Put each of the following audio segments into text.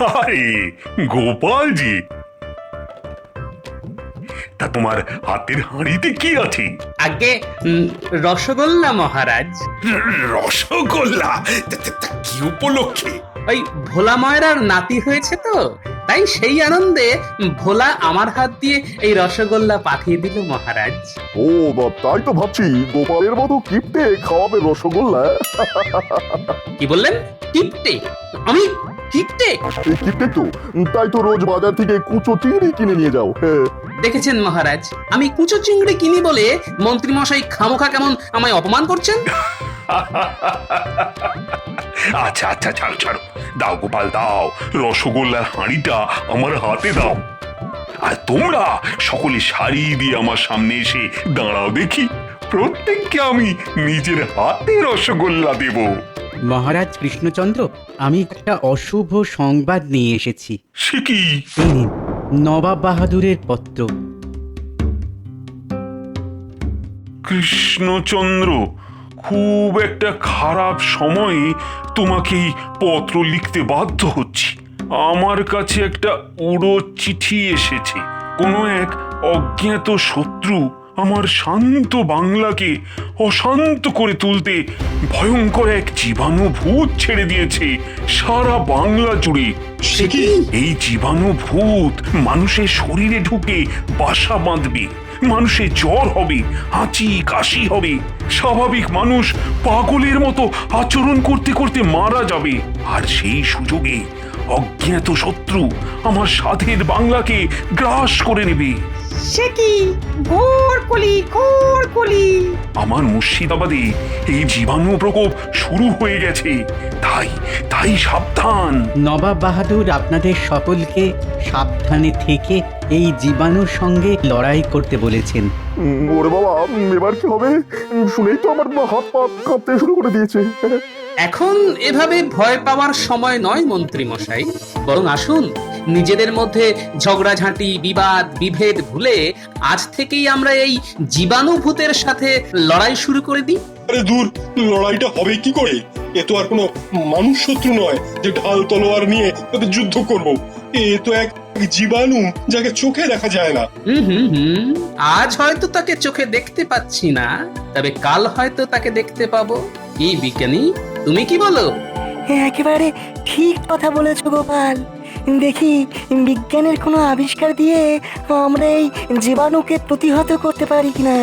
আরে গোপালজি, তা তোমার হাতের হাঁড়িতে কি আছে? আগে রসগোল্লা মহারাজ। রসগোল্লা? তা কি উপলক্ষে? ওই ভোলা ময়রার নাতি হয়েছে তো, তাই সেই আনন্দে ভোলা আমার হাত দিয়ে এই রসগোল্লা পাঠিয়ে দিল মহারাজ। ও তাই তো ভাবছি গোপালের মতো কিপটে খাওয়াবে রসগোল্লা। কি বললেন? কিপটে? আমি কিপটে? এই কিপটে তো, তাই তো রোজ বাজার থেকে কুচো চিংড়ি কিনে নিয়ে যাও। হ্যাঁ, দেখেছেন মহারাজ, আমি কুচো চিংড়ি কিনি বলে মন্ত্রী মশাই খামোখা কেমন আমায় অপমান করছেন। আচ্ছা আচ্ছা, ছাড়ো ছাড়ো, দাও গোপাল দাও, রসগোল্লার হাঁড়িটা আমার হাতে দাও। আর তোমরা সকলে সারি দিয়ে আমার সামনে এসে দাঁড়াও দেখি, প্রত্যেককে আমি নিজের হাতে রসগোল্লা দেব। মহারাজ কৃষ্ণচন্দ্র, আমি একটা অশুভ সংবাদ নিয়ে এসেছি। সে কি? এই নিন, নবাব বাহাদুরের পত্র। কৃষ্ণচন্দ্র, খুব একটা খারাপ সময়ে তোমাকে এই পত্র লিখতে বাধ্য হচ্ছি। আমার কাছে একটা উড়ো চিঠি এসেছে। কোনো এক অজ্ঞাত শত্রু আমার শান্ত বাংলাকে অশান্ত করে তুলতে ভয়ঙ্কর এক জীবাণু ভূত ছেড়ে দিয়েছে সারা বাংলা জুড়ে। সে কি? এই জীবাণু ভূত মানুষের শরীরে ঢুকে বাসা বাঁধবে, মানুষের জ্বর হবে, হাঁচি কাশি হবে, স্বাভাবিক মানুষ পাগলের মতো আচরণ করতে করতে মারা যাবে। আর সেই সুযোগে অজ্ঞাত শত্রু আমার সাধের বাংলাকে গ্রাস করে নেবে। সে কি? ঘোর কলি। আমার মুর্শিদাবাদে এই জীবাণু প্রকোপ শুরু হয়ে গেছে, তাই তাই সাবধান। নবাব বাহাদুর আপনাদের সকলকে সাবধানে থেকে এই জীবাণুর সঙ্গে লড়াই করতে বলেছেন। ওরে বাবা, এবার কি হবে? শুনেই তো আমার হাত পা কাঁপতে শুরু করে দিয়েছে। এখন এভাবে ভয় পাওয়ার সময় নয় মন্ত্রী মশাই, বরং আসুন নিজেদের মধ্যে ঝগড়াঝাঁটি বিবাদ বিভেদ ভুলে আজ থেকেই আমরা এই জীবাণু ভূতের সাথে লড়াই শুরু করে দিই। আরে দূর, লড়াইটা হবে কি করে? এ তো আর কোনো মানুষ শত্রু নয় যে ঢাল তলোয়ার নিয়ে তাদের যুদ্ধ করব। এ তো এক জীবাণু, যাকে চোখে দেখা যায় না। হুম, আজ হয়তো তাকে চোখে দেখতে পাচ্ছি না, তবে কাল হয়তো তাকে দেখতে পাবো। কি বিজ্ঞানী, তুমি কি বলো? একেবারে ঠিক কথা বলেছো গোপাল। দেখি বিজ্ঞানের কোনো আবিষ্কার দিয়ে আমরা এই জীবাণুকে প্রতিহত করতে পারি কিনা।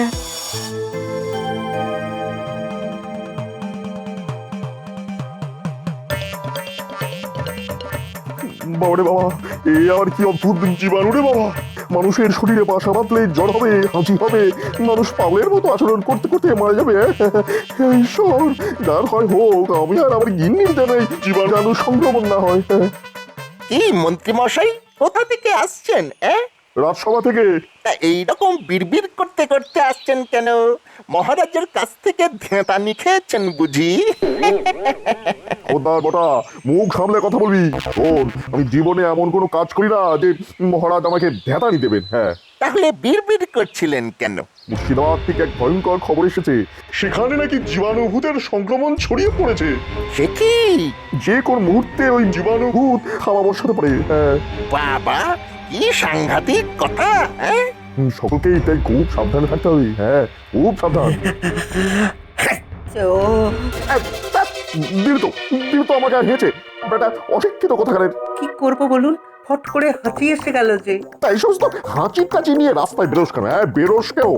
বাবারে বাবা, এই আবার কি অদ্ভুত জীবাণু রে বাবা! মানুষের শরীরে বাসা বাঁধলে জ্বর হবে, হাঁচি হবে, মানুষ পাগলের মতো আচরণ করতে করতে মারা যাবে। ঈশ্বর, যার হয় হোক, আমি আর আমার গিন্নির যেন এই জীবাণু সংক্রমণ না হয়। কি মন্ত্রী মশাই, কোথা থেকে আসছেন? রাজসভা থেকে। তা এইরকম বিড়বিড় করতে করতে আসছেন কেন? মহারাজের কাছ থেকে ধ্যাতানি খেয়েছেন বুঝি? খোদার বটা, মুখ সামলে কথা বলবি। শোন, আমি জীবনে এমন কোনো কাজ করি না যে মহারাজ আমাকে ধ্যাতানি দেবেন। হ্যাঁ, তাহলে বিড়বিড় করছিলেন কেন? মুর্শিদাবাদ থেকে এক ভয়ঙ্কর খবর এসেছে, সেখানে নাকি জীবাণুভূতের সংক্রমণ ছড়িয়ে পড়েছে। সে কি? যে কোন মুহূর্তে ওই জীবাণুভূত হাওয়া বসাতে পারে। হ্যাঁ, বাবা, কি সাংঘাতিক কথা! সকলকেই তাই খুব সাবধানে থাকতে হবে। হ্যাঁ, খুব সাবধান। দিল তো আমাকে আর হেঁচে বেটা অশিক্ষিত কোথাকারের। কি করবো বলুন, ফট করে হাঁচি এসে গেল যে। তাই সমস্ত হাঁচি কাচি নিয়ে রাস্তায় বেরোস কেন? হ্যাঁ, বেরোস কেন?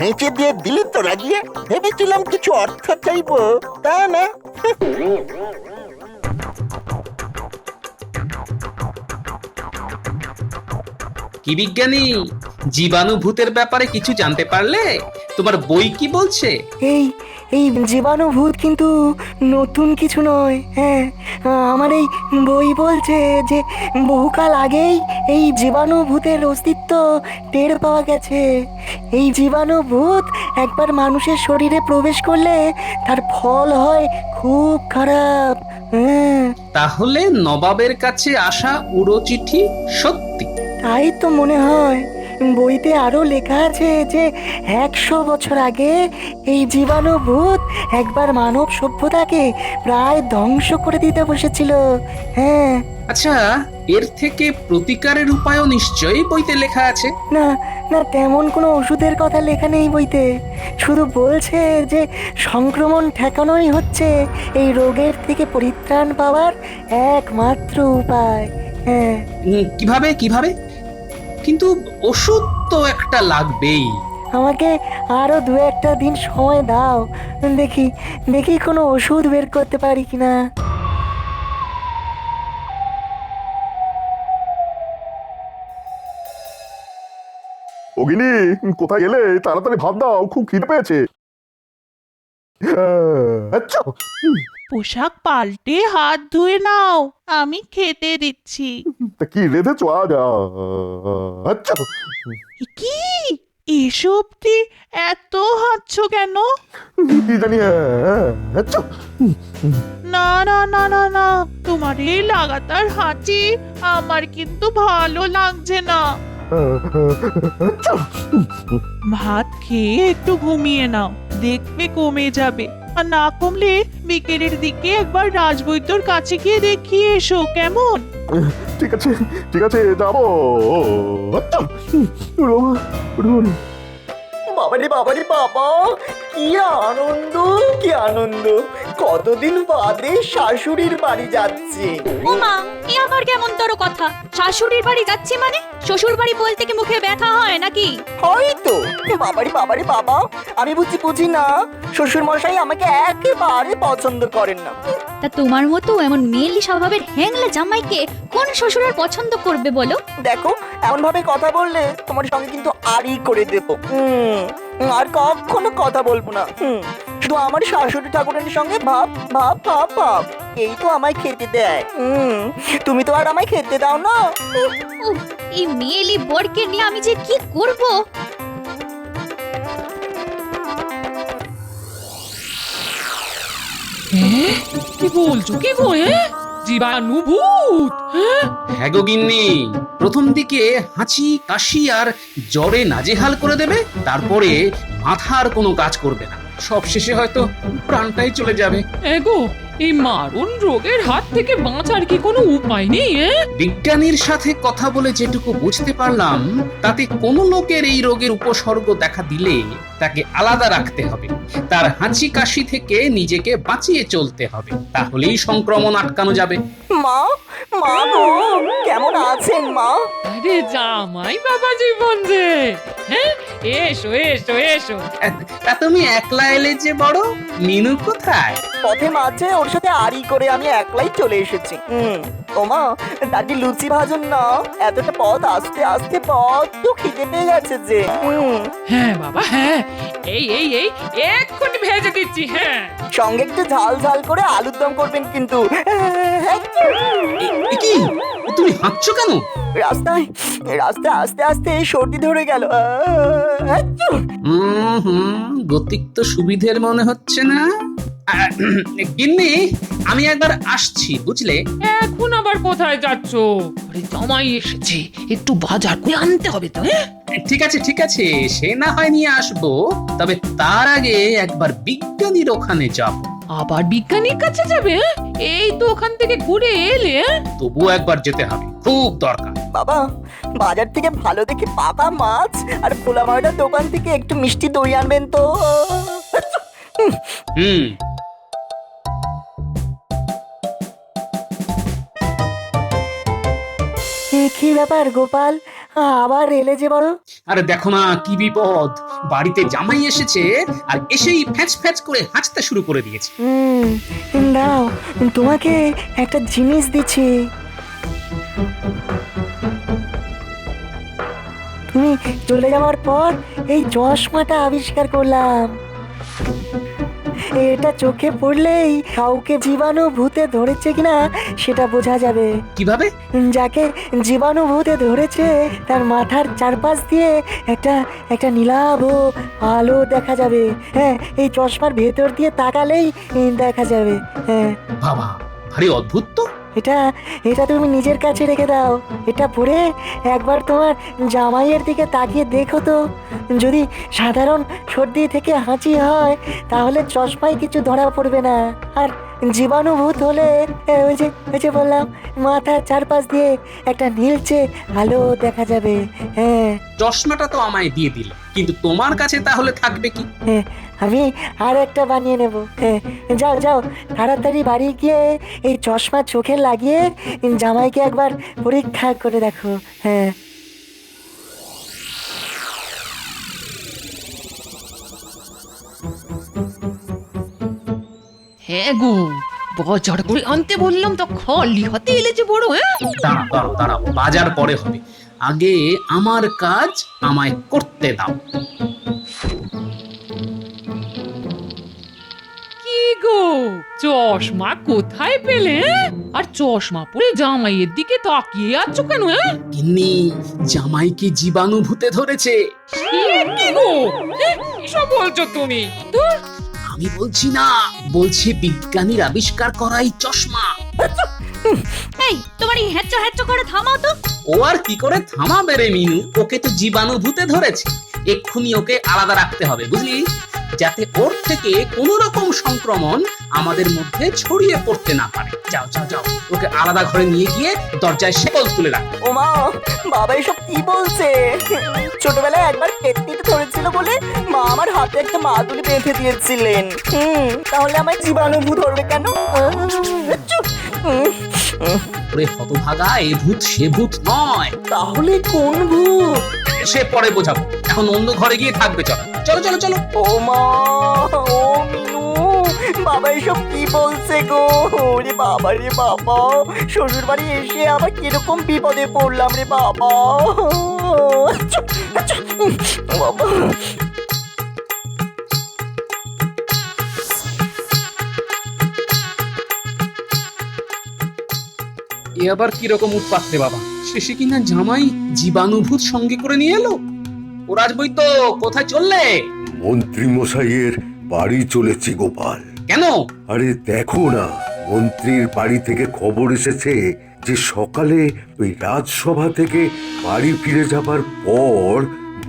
হেঁচে দিয়ে দিলি তো রাগিয়ে, ভেবেছিলাম কিছু অর্থ চাইবো, তা না। কি বিজ্ঞানী, জীবাণু ভূতের ব্যাপারে কিছু জানতে পারলে? তোমার বই কি বলছে? এই এই জীবাণু ভূত কিন্তু নতুন কিছু নয়। হ্যাঁ, আমার এই বই বলছে যে বহুকাল আগেই এই জীবাণু ভূতের অস্তিত্ব টের পাওয়া গেছে। এই জীবাণু ভূত একবার মানুষের শরীরে প্রবেশ করলে তার ফল হয় খুব খারাপ। হ্যাঁ, তাহলে নবাবের কাছে আসা উড়ো চিঠি সত্যি? তাই তো মনে হয়। বইতে আরো লেখা আছে যে 100 বছর আগে এই জীবাণু ভূত একবার মানব সভ্যতাকে প্রায় ধ্বংস করে দিতে বসেছিল। হ্যাঁ। আচ্ছা, এর থেকে প্রতিকারের উপায়ও নিশ্চয়ই বইতে লেখা আছে। না না, তেমন কোনো ওষুধের কথা লেখা নেই বইতে। শুধু বলছে যে সংক্রমণ ঠেকানোই হচ্ছে এই রোগের থেকে পরিত্রাণ পাওয়ার একমাত্র উপায়। হ্যাঁ। কিভাবে কিভাবে? কিন্তু ওষুধ তো একটা লাগবেই। আমাকে আরো 2-1টা দিন সময় দাও, দেখি দেখি কোনো ওষুধ বের করতে পারি কিনা। অগিনি, কোথায় গেলে? তাড়াতাড়ি ভাত দাও, খুব খিদে পেয়েছে। আচ্ছা। পোশাক পাল্টে হাত ধুয়ে নাও, আমি খেতে দিচ্ছি। তা কি রেঁধেছো আজ? আচ্ছা। কি এসব দিয়ে এত হাঁচছো কেন? কি জানি। আচ্ছা। না না না না না, তোমার এই লাগাতার হাঁচি আমার কিন্তু ভালো লাগছে না। আচ্ছা। ভাত খেয়ে একটু ঘুমিয়ে নাও, দেখবে কমে যাবে। আর না কমলে বিকেলের দিকে একবার রাজবৈদ্যর কাছে গিয়ে দেখিয়ে এসো, কেমন? ঠিক আছে ঠিক আছে, যাবো। আচ্ছা। বাবারে বাবারে বাবা, কি আনন্দ কি আনন্দ! কতদিন বাদে শাশুড়ির বাড়ি যাচ্ছি। ও মা, এ আবার কেমন তোর কথা? শাশুড়ির বাড়ি যাচ্ছি মানে? শ্বশুর বাড়ি বলতে কি মুখে ব্যথা হয় নাকি? হয়তো। বাবারে বাবারে বাবা, আমি বুঝি না, শ্বশুর মশাই আমাকে একেবারে পছন্দ করেন না। তা তোমার মতো এমন মেয়েলি স্বভাবের হ্যাংলা জামাইকে কোন শ্বশুর আর পছন্দ করবে বলো? দেখো, এমন ভাবে কথা বললে তোমার সঙ্গে কিন্তু আরই করে দেব। আর কখনো কথা বলবো না। শুধু আমার শাশুড়ি ঠাকুরের সঙ্গে ভাব ভাব ভাব ভাব, এই তো আমায় খেতে দেয়। তুমি তো আর আমায় খেতে দাও না। উফ, এই মেয়েলি বরকে নিয়ে আমি যে কি করব। কি বলছো কি গো? জীবাণু ভূত? হ্যাঁ গো গিন্নি, প্রথম দিকে হাঁচি কাশি আর জ্বরে নাজেহাল করে দেবে, তারপরে মাথার কোনো কাজ করবে না, সব শেষে হয়তো প্রাণটাই চলে যাবে। এগো, এই মারণ রোগের হাত থেকে বাঁচার কি কোনো উপায় নেই? বিজ্ঞানীর সাথে কথা বলে যেটুকু বুঝতে পারলাম, তাতে কোনো লোকের এই রোগের উপসর্গ দেখা দিলে তাকে আলাদা রাখতে হবে, তার হাঁচি কাশি থেকে নিজেকে বাঁচিয়ে চলতে হবে, তাহলেই সংক্রমণ আটকানো যাবে। মা, মা গো, কেমন আছেন মা? আরে জামাই বাবা জীবন যে, হ্যাঁ এসো এসো এসো। তা তুমি একলা এলে যে বড়, মিনু কোথায়? পথে মাঝে ওর সাথে আড়ি করে আমি একলাই চলে এসেছি। ওমা, দাদি লুচি ভাজুন না, এতটা পথ আসতে আসতে বড্ড খিদে পেয়ে গেছে যে। হ্যাঁ বাবা হ্যাঁ, এই এই এই এক্ষুনি ভেজে দিচ্ছি। হ্যাঁ, সঙ্গে একটু ঝাল ঝাল করে আলুর দম করবেন কিন্তু। কি তুমি হাঁটছো কেন? রাস্তায় রাস্তায় আস্তে আস্তে সর্দি ধরে গেল। গতিক তো সুবিধের মনে হচ্ছে না। গিন্নি, আমি একবার আসছি, বুঝলে? এখন আবার কোথায় যাচ্ছো? আরে জামাই এসেছে, একটু বাজার করে আনতে হবে তো। ঠিক আছে ঠিক আছে, সে না হয় নিয়ে আসবো, তবে তার আগে একবার বিজ্ঞানীর ওখানে যাব। আবার বিজ্ঞানীর কাছে যাবে? এই তো ওখান থেকে ঘুরে এলে। তবুও একবার যেতে হবে, খুব দরকার। বাবা, বাজার থেকে ভালো দেখে পাকা মাছ আর খোলা মাটার দোকান থেকে একটু মিষ্টি দই আনবেন তো। কি ব্যাপার গোপাল, আবার এলে যে বড়? আরে দেখো না কি বিপদ, বাড়িতে জামাই এসেছে আর এসেই ফ্যাচ ফ্যাচ করে হাঁচতে শুরু করে দিয়েছে। দাও, তোমাকে একটা জিনিস দিচ্ছি। তুমি চলে যাওয়ার পর এই চশমাটা আবিষ্কার করলাম। এটা চোখে পড়লেই কাউকে জীবাণু ভূতে ধরেছে কিনা সেটা বোঝা যাবে। কিভাবে? যাকে জীবাণু ভূতে ধরেছে তার মাথার চারপাশ দিয়ে একটা একটা নীলাভ আলো দেখা যাবে। হ্যাঁ, এই চশমার ভেতর দিয়ে তাকালেই দেখা যাবে। হ্যাঁ বাবা, ভারী অদ্ভুত তো। এটা এটা তুমি নিজের কাছে রেখে দাও। এটা পড়ে একবার তোমার জামাইয়ের দিকে তাকিয়ে দেখো তো, যদি সাধারণ সর্দি থেকে হাঁচি হয় তাহলে চশমায় কিছু ধরা পড়বে না, আর জীবাণুভূত হলে ওই যে বললাম, মাথার চারপাশ দিয়ে একটা নীলচে আলো দেখা যাবে। হ্যাঁ চশমাটা তো আমায় দিয়ে দিল, কিন্তু তোমার কাছে তাহলে থাকবে কি? হ্যাঁ, আমি আর একটা বানিয়ে নেব। হ্যাঁ, যাও যাও তাড়াতাড়ি বাড়ি গিয়ে এই চশমা চোখে লাগিয়ে জামাইকে একবার পরীক্ষা করে দেখো। হ্যাঁ হ্যাঁ গো, বাজার করে আনতে বললাম তো খালি হাতে এলে যে বড়। হ্যাঁ, দাঁড়াও, বাজার পরে হবে, আগে আমার কাজ আমায় করতে দাও। কি গো, চশমা কোথায় পেলে? আর চশমা পরে জামাইয়ের দিকে তাকিয়ে আছো কেন? গিন্নি, জামাইকে জীবাণুভূতে ধরেছে। কি গো, এসব বলছো তুমি? ধুর, আমি বলছি না, বলছি বিজ্ঞানীর আবিষ্কার করা এই চশমা। এই তোমার এই হ্যাচ্চো হ্যাচ্চো করে থামাও তো। ও আর কি করে থামাবে রে মিনু, ওকে তো জীবাণুভূতে ধরেছে, এক্ষুনি ওকে আলাদা রাখতে হবে, বুঝলি, যাতে ওর থেকে কোন রকম সংক্রমণ আমাদের মধ্যে ছড়িয়ে পড়তে না পারে। যাও যাও যাও, ওকে আলাদা ঘরে নিয়ে গিয়ে দরজায় শেকল তুলে রাখ। ও মা, বাবা এসব কি বলছে? ছোটবেলায় একবার পেটনিতে ধরেছিল বলে মা আমার হাতে একটা মাদুলি বেঁধে দিয়েছিলেন। তাহলে আমার জীবাণু ধরবে কেন? ওরে হতভাগা, এ ভূত সে ভূত নয়। তাহলে কোন ভূত? সে পরে বোঝাবো, এখন অন্য ঘরে গিয়ে থাকবে। চলো চলো চলো চলো। ও মা, ও মিনু, বাবা এসব কি বলছে গো? ওরে বাবা রে বাবা, শ্বশুর বাড়ি এসে আবার কিরকম বিপদে পড়লাম রে বাবা। বাবা, এ আবার কিরকম উৎপাত রে বাবা, শেষে কিনা জামাই জীবাণুভূত সঙ্গে করে নিয়ে এলো। ও রাজবৈদ্য, কোথায় চললে? মন্ত্রী মশাইয়ের বাড়ি চলেছি গোপাল। কেন? আরে দেখো না, মন্ত্রীর বাড়ি থেকে খবর এসেছে যে সকালে ওই রাজসভা থেকে বাড়ি ফিরে যাবার পর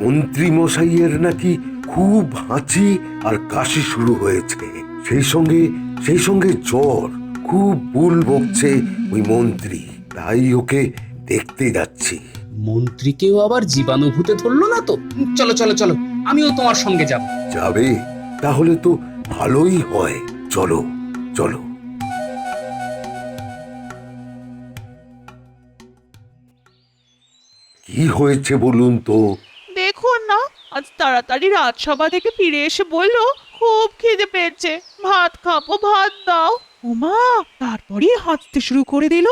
মন্ত্রী মশাইয়ের নাকি খুব হাঁচি আর কাশি শুরু হয়েছে, সেই সঙ্গে জ্বর, খুব ভুল বকছে ওই মন্ত্রী, তাই ওকে দেখতে যাচ্ছি। মন্ত্রীকেও আবার জীবাণুভূতে ধরলো না তো? চলো চলো চলো, আমিও তোমার সঙ্গে যাব। যাবে? তাহলে তো ভালোই হয়, চলো চলো। কি হয়েছে বলুন তো? দেখুন না, আজ তাড়াতাড়ি রাজসভা থেকে ফিরে এসে বলল খুব খিদে পেয়েছে, ভাত খাবো, ভাত দাও। ওমা, তারপরেই হাঁচতে শুরু করে দিল।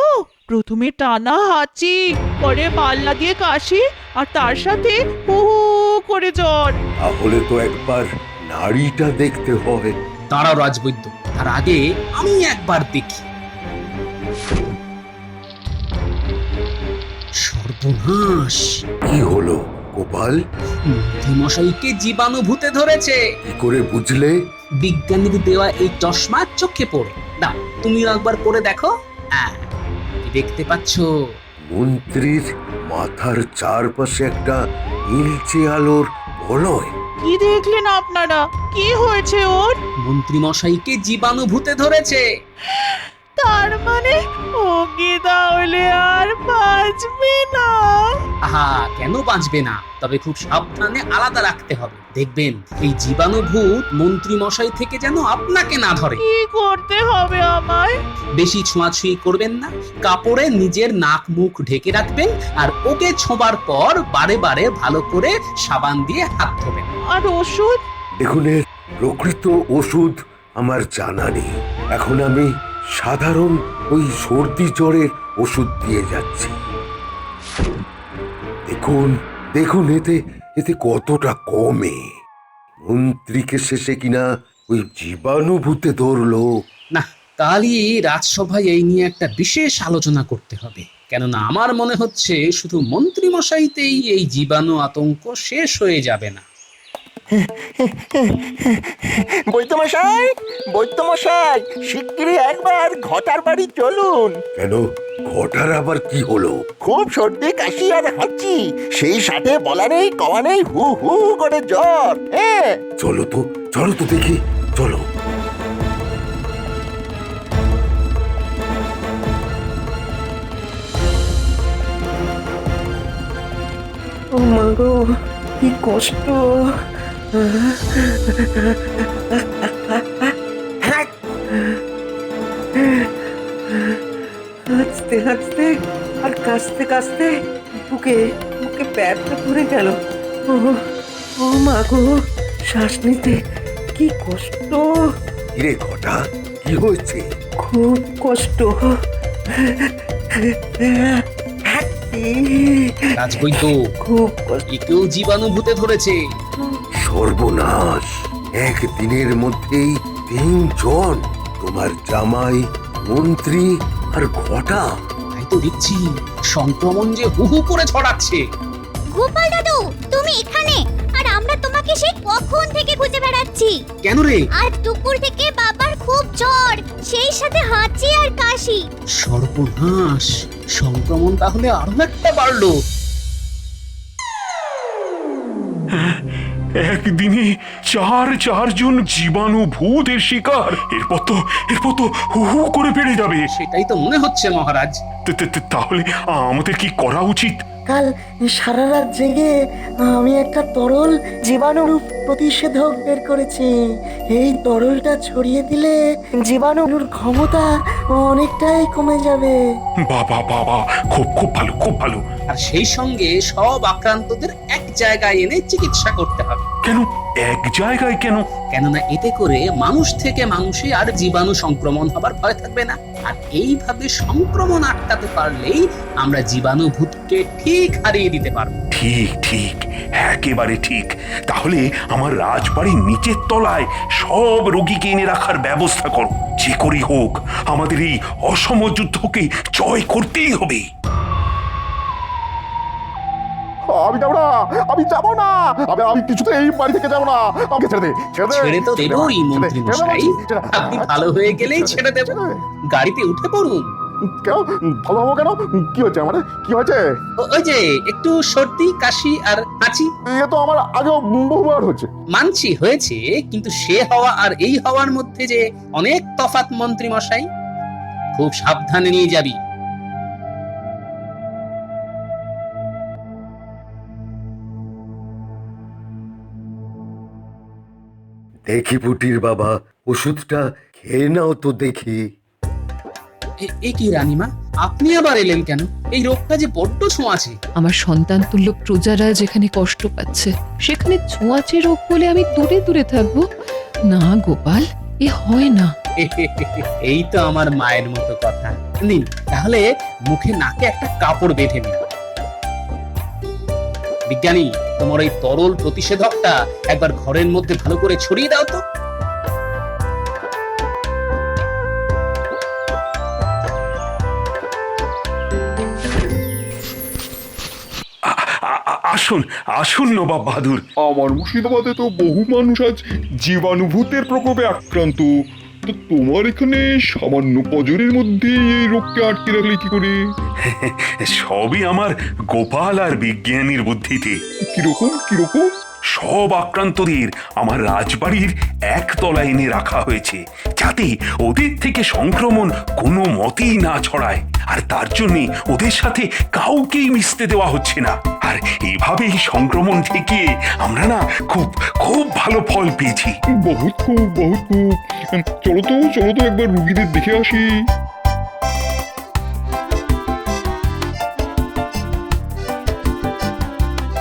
প্রথমে টানা হাঁচি, পরে পাল্লা দিয়ে কাশি, আর তার সাথে হু হু করে জ্বর। তাহলে তো একবার নাড়িটা দেখতে হয়। দাঁড়াও রাজবৈদ্য, তার আগে আমি একবার দেখি। সর্বনাশ! কি হলো গোপাল? মন্ত্রী মশাইকে জীবাণুভূতে ধরেছে। কি করে বুঝলে? বিজ্ঞানীর দেওয়া এই চশমা চোখে পড়ে। দাও, তুমিও একবার পরে দেখো। কি দেখতে পাচ্ছ? মন্ত্রীর মাথার চারপাশে একটা নীলচে আলোর বলয়। কি দেখলেন আপনারা? কি হয়েছে ওর? মন্ত্রী মশাইকে জীবাণুভূতে ধরেছে। তার মানে ও কি তাহলে আর বাঁচবে না? আহা, কেন বাঁচবে না? তবে খুব সাবধানে আলাদা রাখতে হবে। দেখবেন এই জীবাণুভূত মন্ত্রী মশাই থেকে যেন আপনাকে না ধরে। কি করতে হবে আমায়? বেশি ছোঁয়াছুঁয়ি করবেন না, কাপড়ে নিজের নাক মুখ ঢেকে রাখবেন, আর ওকে ছোঁবার পর বারে বারে ভালো করে সাবান দিয়ে হাত ধোবেন। আর ওষুধ? দেখুন, এর প্রকৃত ওষুধ আমার জানা নেই। এখন আমি সাধারণ ওই সর্দি জ্বরের ওষুধ দিয়ে যাচ্ছি। দেখুন দেখুন, এতে কতটা কমে। মন্ত্রীকে শেষে কিনা ওই জীবাণুভূতে ধরলো। না, কালই রাজসভায় এই নিয়ে একটা বিশেষ আলোচনা করতে হবে, কেননা আমার মনে হচ্ছে শুধু মন্ত্রী মশাইতেই এই জীবাণু আতঙ্ক শেষ হয়ে যাবে না। বৈদ্যমশাই, বৈদ্যমশাই, শিগগিরই একবার ঘটার বাড়ি চলুন। কেন ঘটার আবার কি হলো? খুব সর্দি কাশি আর হাঁচি, সেই সাথে বলা নেই কওয়া নেই হু হু করে জ্বর। হ্যাঁ, চলো তো দেখি, চলো। ও মা গো, কি কষ্ট। হাঁচতে হাঁচতে আর কাশতে কাশতে বুকে বুকে ব্যথা ধরে গেল। ও ও মা গো, শ্বাস নিতে কি কষ্ট, কিরে ঘটা, কি হয়েছে? খুব কষ্ট। রাজবৈদ্য, খুব কষ্ট। একেও জীবাণুভূতে ধরেছে। সর্বনাশ, একদিনের মধ্যেই 3 জন, তোমার জামাই, মন্ত্রী আর ঘটা। তাই তো দেখছি সংক্রমণ যে হু হু করে ছড়াচ্ছে। গোপাল দাদু, তুমি এখানে, আর আমরা তোমাকে সেই কখন থেকে খুঁজে বেড়াচ্ছি। কেন রে? আর দুপুর থেকে বাবার খুব জ্বর, সেই সাথে হাঁচি আর কাশি। সর্বনাশ, সংক্রমণ তাহলে আরো একটা বাড়লো। একদিনে 4 জন জীবাণুভূতের শিকার। এরপর তো হু হু করে বেড়ে যাবে। সেটাই তো মনে হচ্ছে মহারাজ। তাহলে আমাদের কি করা উচিত? কাল সারা রাত জেগে আমি একটা তরল জীবাণু প্রতিষেধক বের করেছি। এই তরলটা ছড়িয়ে দিলে জীবাণুর ক্ষমতা অনেকটাই কমে যাবে। বাবা, খুব ভালো। আর সেই সঙ্গে সব আক্রান্তদের এক জায়গায় এনে চিকিৎসা করতে হবে। কেন এক জায়গায় কেন? কেননা এতে করে মানুষ থেকে মানুষে আর জীবাণু সংক্রমণ হবার ভয় থাকবে না। আর এইভাবে সংক্রমণ আটকাতে পারলেই আমরা জীবাণুভূতকে ঠিক হারিয়ে দিতে পারবো। ঠিক, একেবারে ঠিক। তাহলে আমার রাজবাড়ির নিচের তলায় সব রোগীকে এনে রাখার ব্যবস্থা করো। যে করেই হোক আমাদের এই অসম যুদ্ধকে জয় করতেই হবে। আমি যাবো না, আমি যাবো না, আমি কিছুতেই এই বাড়ি থেকে যাবো না। আমাকে ছেড়ে দে, ছেড়ে তো দেবই মন্ত্রী মশাই, আপনি ভালো হয়ে গেলেই ছেড়ে দেব। গাড়িতে উঠে পড়ুন। কেন ভালো হবো কেন? কি হচ্ছে আমার? কি হয়েছে? ওই যে একটু সর্দি কাশি আর হাঁচি। এ তো আমার আগেও বহুবার হচ্ছে। মানছি হয়েছে, কিন্তু সে হওয়া আর এই হওয়ার মধ্যে যে অনেক তফাৎ মন্ত্রী মশাই। খুব সাবধানে নিয়ে যাবি। দেখি পুটির বাবা, ওষুধটা খেয়ে নাও তো দেখি। এ কি রানীমা, আপনি আবার এলেন কেন? এই রোগটা যে বড্ড ছোঁয়াছে। আমার সন্তান তুল্য প্রজারা যেখানে কষ্ট পাচ্ছে, সেখানে ছোঁয়াচে রোগ বলে আমি দূরে দূরে থাকবো? না গোপাল, এ হয় না। এই তো আমার মায়ের মতো কথা। নিন, তাহলে মুখে নাকে একটা কাপড় বেঁধে নিন। বিজ্ঞানী, তোমার এই তরল প্রতিষেধকটা একবার ঘরের মধ্যে ভালো করে ছড়িয়ে দাও তো। আসুন নবাব বাহাদুর। আমার মুর্শিদাবাদে তো বহু মানুষ আজ জীবাণুভূতের প্রকোপে আক্রান্ত। তো তোমার এখানে সামান্য পজরের মধ্যে এই রোগকে আটকে রাখলে কি করে? সবই আমার গোপাল আর বিজ্ঞানীর বুদ্ধিতে। কিরকম? সব আক্রান্তদের আমার রাজবাড়ির একতলায় এনে রাখা হয়েছে, যাতে ওদের থেকে সংক্রমণ কোনো মতেই না ছড়ায়। আর তার জন্য ওদের সাথে কাউকেই মিশতে দেওয়া হচ্ছে না। আর এভাবেই সংক্রমণ ঠেকিয়ে আমরা না খুব ভালো ফল পেয়েছি। বহুত খুব। চলো তো একবার রুগীদের দেখে আসি।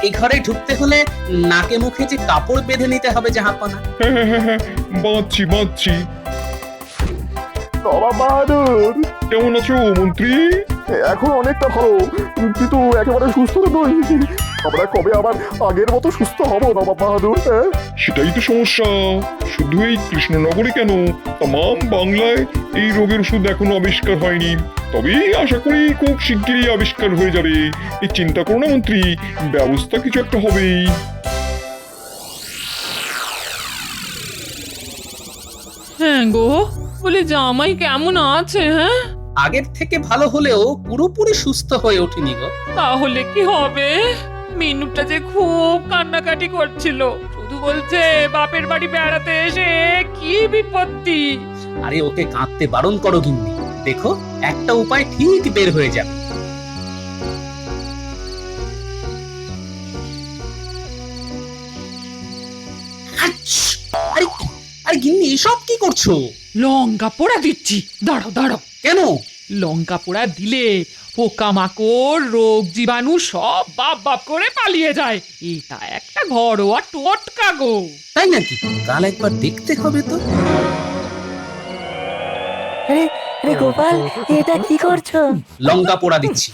এই ঘরে ঢুকতে হলে নাকে মুখে যে কাপড় বেঁধে নিতে হবে জাহাপনা। হ্যাঁ, বাঁচছি। নবাব বাহাদুর, কেমন আছো মন্ত্রী? এখন অনেকটা ভালো, কিন্তু একেবারে সুস্থ তো নই। আমরা কবে আবার আগের মতো সুস্থ হব নবাব বাহাদুর? সেটাই তো সমস্যা। শুধু এই কৃষ্ণনগরে কেন, তাম বাংলায় এই রোগের ওষুধ এখনো আবিষ্কার হয়নি। তবে আশা করি খুব শিগগিরই আবিষ্কার হয়ে যাবে। এই চিন্তা করো না মন্ত্রী, ব্যবস্থা কিছু একটা হবেই। হ্যাঁ গো, বলে জামাই কেমন আছে? হ্যাঁ, আগের থেকে ভালো হলেও পুরোপুরি সুস্থ হয়ে ওঠেনি গো। তাহলে কি হবে? মিনুটা যে খুব কান্নাকাটি করছিল, শুধু বলছে বাপের বাড়ি বেড়াতে এসে কি বিপত্তি। আরে ওকে কাঁদতে বারণ করো গিন্নি, দেখো একটা উপায় ঠিক বের হয়ে যাবে। আচ্ছ! আরে আরে গিন্নি এসব কি করছো? লঙ্কা পোড়া দিচ্ছি, দাঁড়াও দাঁড়াও। কেন? লঙ্কা পোড়া দিলে পোকামাকড়, রোগ জীবাণু সব বাপ বাপ করে পালিয়ে যায়। এটা একটা ঘরোয়া টোটকা গো। তাই নাকি? কাল একবার দেখতে হবে তো। আরে আরে গোপাল, এটা কি করছো? লঙ্কা পোড়া দিচ্ছি।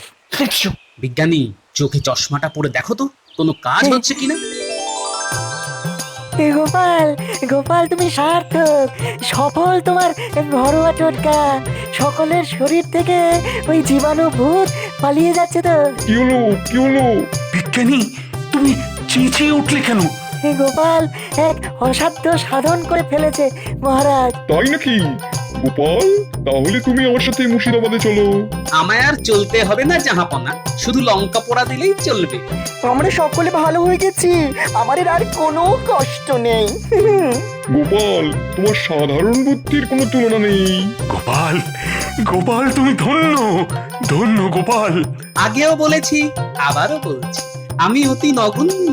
বিজ্ঞানী, চোখে চশমাটা পরে দেখো তো কোনো কাজ হচ্ছে কিনা। গোপাল গোপাল, তুমি সার্থক, সফল তোমার ঘরোয়া টোটকা। সকলের শরীর থেকে ওই জীবাণু ভূত পালিয়ে যাচ্ছে তো। কি হলো কি হলো? বিজ্ঞানী, তুমি চেঁচিয়ে উঠলে কেন? গোপাল এক অসাধ্য সাধন করে ফেলেছে মহারাজ। তাই নাকি? গোপাল, তাহলে তুমি আমার সাথে মুর্শিদাবাদে চলো। আমায় আর চলতে হবে না জাহাপনা, শুধু লঙ্কা পোড়া দিলেই চলবে। আমরা সকলে ভালো হয়ে গেছি, আমাদের আর কোনো কষ্ট নেই। গোপাল, তোমার সাধারণ বুদ্ধির কোনো তুলনা নেই। গোপাল, গোপাল তুমি ধন্য, ধন্য গোপাল। আগেও বলেছি, আবারও বলছি, আমি অতি নগণ্য,